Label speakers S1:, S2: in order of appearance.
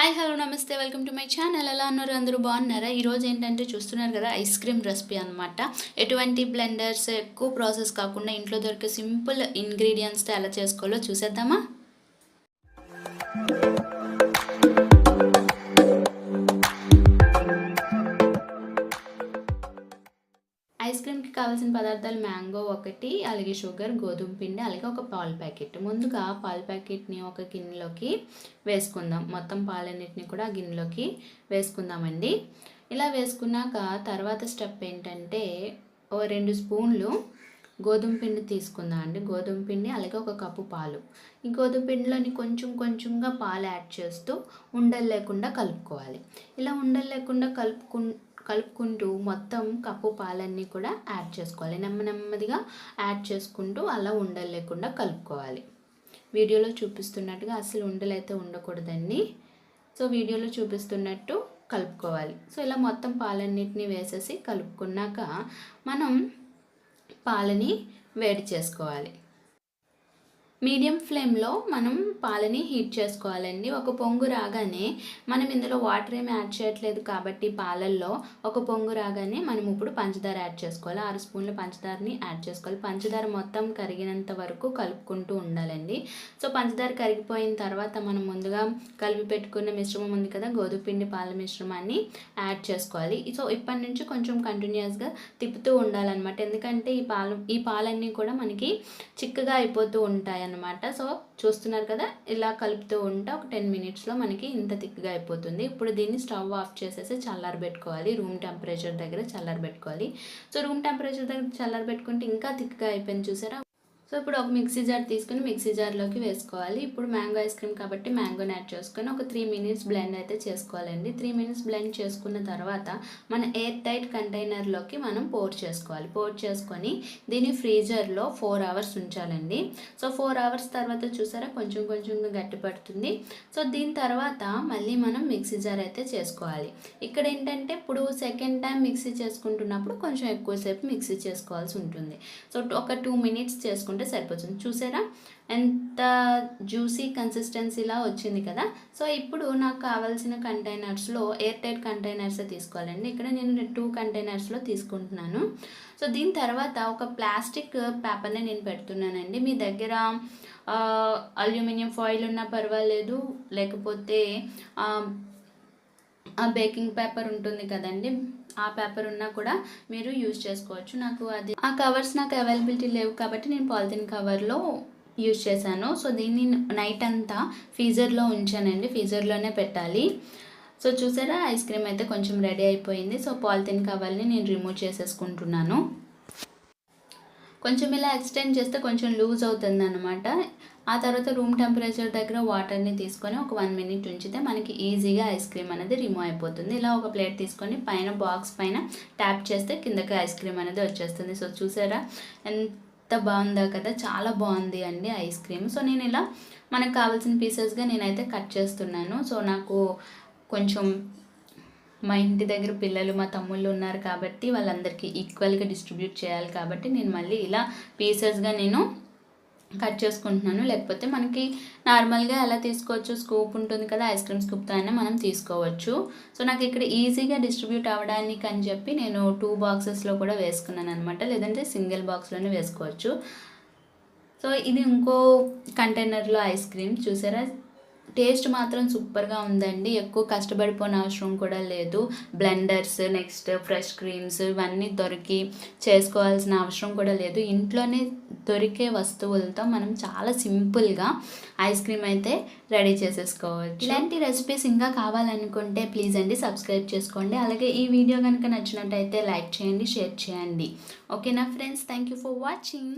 S1: Hi hello నమస్తే welcome to my channel. ఎలా ఉన్నారు? అందరూ బాగున్నారా? ఈరోజు ఏంటంటే చూస్తున్నారు కదా, ఐస్ క్రీమ్ రెసిపీ అనమాట. ఎటువంటి బ్లెండర్స్, ఎక్కువ ప్రాసెస్ కాకుండా ఇంట్లో దొరికే సింపుల్ ఇంగ్రీడియంట్స్తో ఎలా చేసుకోవాలో చూసేద్దామా? ఐస్ క్రీమ్కి కావాల్సిన పదార్థాలు మ్యాంగో ఒకటి, అలాగే షుగర్, గోధుమ పిండి, అలాగే ఒక పాల ప్యాకెట్. ముందుగా పాల ప్యాకెట్ని ఒక గిన్నెలోకి వేసుకుందాం. మొత్తం పాలన్నిటిని కూడా గిన్నెలోకి వేసుకుందామండి. ఇలా వేసుకున్నాక తర్వాత స్టెప్ ఏంటంటే, ఓ 2 స్పూన్లు గోధుమ పిండి తీసుకుందాం అండి. గోధుమ పిండి అలాగే ఒక కప్పు పాలు. ఈ గోధుమ పిండిలోని కొంచెం కొంచెంగా పాలు యాడ్ చేస్తూ ఉండలు లేకుండా కలుపుకోవాలి. ఇలా ఉండలు లేకుండా కలుపుకుంటూ మొత్తం కప్పు పాలన్నీ కూడా యాడ్ చేసుకోవాలి. నెమ్మదిగా యాడ్ చేసుకుంటూ అలా ఉండలు లేకుండా కలుపుకోవాలి. వీడియోలో చూపిస్తున్నట్టుగా అసలు ఉండలు అయితే ఉండకూడదండి. సో వీడియోలో చూపిస్తున్నట్టు కలుపుకోవాలి. సో ఇలా మొత్తం పాలన్నిటిని వేసేసి కలుపుకున్నాక మనం పాలని వేడి చేసుకోవాలి. మీడియం ఫ్లేమ్లో మనం పాలని హీట్ చేసుకోవాలండి. ఒక పొంగు రాగానే, మనం ఇందులో వాటర్ ఏమి యాడ్ చేయట్లేదు కాబట్టి పాలల్లో ఒక పొంగు రాగానే మనం ఇప్పుడు పంచదార యాడ్ చేసుకోవాలి. 6 స్పూన్ల పంచదారని యాడ్ చేసుకోవాలి. పంచదార మొత్తం కరిగినంత వరకు కలుపుకుంటూ ఉండాలండి. సో పంచదార కరిగిపోయిన తర్వాత మనం ముందుగా కలిపి పెట్టుకున్న మిశ్రమం ఉంది కదా, గోధుమ పిండి పాల మిశ్రమాన్ని యాడ్ చేసుకోవాలి. సో ఇప్పటి నుంచి కొంచెం కంటిన్యూస్గా తిప్పుతూ ఉండాలన్నమాట. ఎందుకంటే ఈ పాలన్నీ కూడా మనకి చిక్కగా అయిపోతూ ఉంటాయి అన్నమాట. సో చూస్తున్నారు కదా, ఇలా కలుపుతూ ఉంటే ఒక 10 మినిట్స్లో మనకి ఇంత థిక్గా అయిపోతుంది. ఇప్పుడు దీన్ని స్టవ్ ఆఫ్ చేసేసి చల్లారబెట్టుకోవాలి. రూమ్ టెంపరేచర్ దగ్గర చల్లారబెట్టుకోవాలి. సో రూమ్ టెంపరేచర్ దగ్గర చల్లారబెట్టుకుంటే ఇంకా థిక్గా అయిపోయింది, చూసారా? సో ఇప్పుడు ఒక మిక్సీ జార్ తీసుకుని మిక్సీ జార్లోకి వేసుకోవాలి. ఇప్పుడు మ్యాంగో ఐస్ క్రీమ్ కాబట్టి మ్యాంగోని యాడ్ చేసుకొని ఒక 3 మినిట్స్ బ్లెండ్ అయితే చేసుకోవాలండి. 3 మినిట్స్ బ్లెండ్ చేసుకున్న తర్వాత మన ఎయిర్ టైట్ కంటైనర్లోకి మనం పోర్ చేసుకోవాలి. పోర్ చేసుకొని దీన్ని ఫ్రీజర్లో 4 అవర్స్ ఉంచాలండి. సో 4 అవర్స్ తర్వాత చూసారా కొంచెం కొంచెంగా గట్టి పడుతుంది. సో దీని తర్వాత మళ్ళీ మనం మిక్సీ జార్ అయితే చేసుకోవాలి. ఇక్కడ ఏంటంటే ఇప్పుడు సెకండ్ టైం మిక్సీ చేసుకుంటున్నప్పుడు కొంచెం ఎక్కువసేపు మిక్సీ చేసుకోవాల్సి ఉంటుంది. సో ఒక 2 మినిట్స్ చేసుకుంటే సరిపోతుంది. చూసారా ఎంత జ్యూసీ కన్సిస్టెన్సీలా వచ్చింది కదా. సో ఇప్పుడు నాకు కావాల్సిన కంటైనర్స్లో ఎయిర్ టైట్ కంటైనర్స్ తీసుకోవాలండి. ఇక్కడ నేను 2 కంటైనర్స్లో తీసుకుంటున్నాను. సో దీని తర్వాత ఒక ప్లాస్టిక్ పేపర్ని నేను పెడుతున్నానండి. మీ దగ్గర అల్యూమినియం ఫాయిల్ ఉన్నా పర్వాలేదు, లేకపోతే బేకింగ్ పేపర్ ఉంటుంది కదండి, ఆ పేపర్ ఉన్నా కూడా మీరు యూజ్ చేసుకోవచ్చు. ఆ కవర్స్ నాకు అవైలబిలిటీ లేవు కాబట్టి నేను పాలిథిన్ కవర్లో యూజ్ చేశాను. సో దీన్ని నైట్ అంతా ఫ్రీజర్లో ఉంచానండి. ఫ్రీజర్లోనే పెట్టాలి. సో చూసారా ఐస్ క్రీమ్ అయితే కొంచెం రెడీ అయిపోయింది. సో పాలిథిన్ కవర్ని నేను రిమూవ్ చేసేసుకుంటున్నాను. కొంచెం ఇలా ఎక్స్టెండ్ చేస్తే కొంచెం లూజ్ అవుతుంది అనమాట. ఆ తర్వాత రూమ్ టెంపరేచర్ దగ్గర వాటర్ని తీసుకొని ఒక 1 మినిట్ ఉంచితే మనకి ఈజీగా ఐస్ క్రీమ్ అనేది రిమూవ్ అయిపోతుంది. ఇలా ఒక ప్లేట్ తీసుకొని పైన బాక్స్ పైన ట్యాప్ చేస్తే కిందకి ఐస్ క్రీమ్ అనేది వచ్చేస్తుంది. సో చూసారా ఎంత బాగుందో కదా, చాలా బాగుంది అండి ఐస్ క్రీమ్. సో నేను ఇలా మనకు కావాల్సిన పీసెస్గా నేనైతే కట్ చేస్తున్నాను. సో నాకు కొంచెం మా ఇంటి దగ్గర పిల్లలు, మా తమ్ముళ్ళు ఉన్నారు కాబట్టి వాళ్ళందరికీ ఈక్వల్గా డిస్ట్రిబ్యూట్ చేయాలి కాబట్టి నేను మళ్ళీ ఇలా పీసెస్గా నేను కట్ చేసుకుంటున్నాను. లేకపోతే మనకి నార్మల్గా ఎలా తీసుకోవచ్చు, స్కూప్ ఉంటుంది కదా, ఐస్ క్రీమ్ స్కూప్తో అయినా మనం తీసుకోవచ్చు. సో నాకు ఇక్కడ ఈజీగా డిస్ట్రిబ్యూట్ అవ్వడానికి అని చెప్పి నేను 2 బాక్సెస్లో కూడా వేసుకున్నాను అనమాట. లేదంటే సింగిల్ బాక్స్లోనే వేసుకోవచ్చు. సో ఇది ఇంకో కంటైనర్లో ఐస్ క్రీమ్. చూసారా టేస్ట్ మాత్రం సూపర్గా ఉందండి. ఎక్కువ కష్టపడిపోయిన అవసరం కూడా లేదు. బ్లెండర్స్, నెక్స్ట్ ఫ్రెష్ క్రీమ్స్ ఇవన్నీ దొరికి చేసుకోవాల్సిన అవసరం కూడా లేదు. ఇంట్లోనే దొరికే వస్తువులతో మనం చాలా సింపుల్గా ఐస్ క్రీమ్ అయితే రెడీ చేసేసుకోవచ్చు. ఇలాంటి రెసిపీస్ ఇంకా కావాలనుకుంటే ప్లీజ్ అండి సబ్స్క్రైబ్ చేసుకోండి. అలాగే ఈ వీడియో కనుక నచ్చినట్టయితే లైక్ చేయండి, షేర్ చేయండి. ఓకేనా friends, thank you for watching.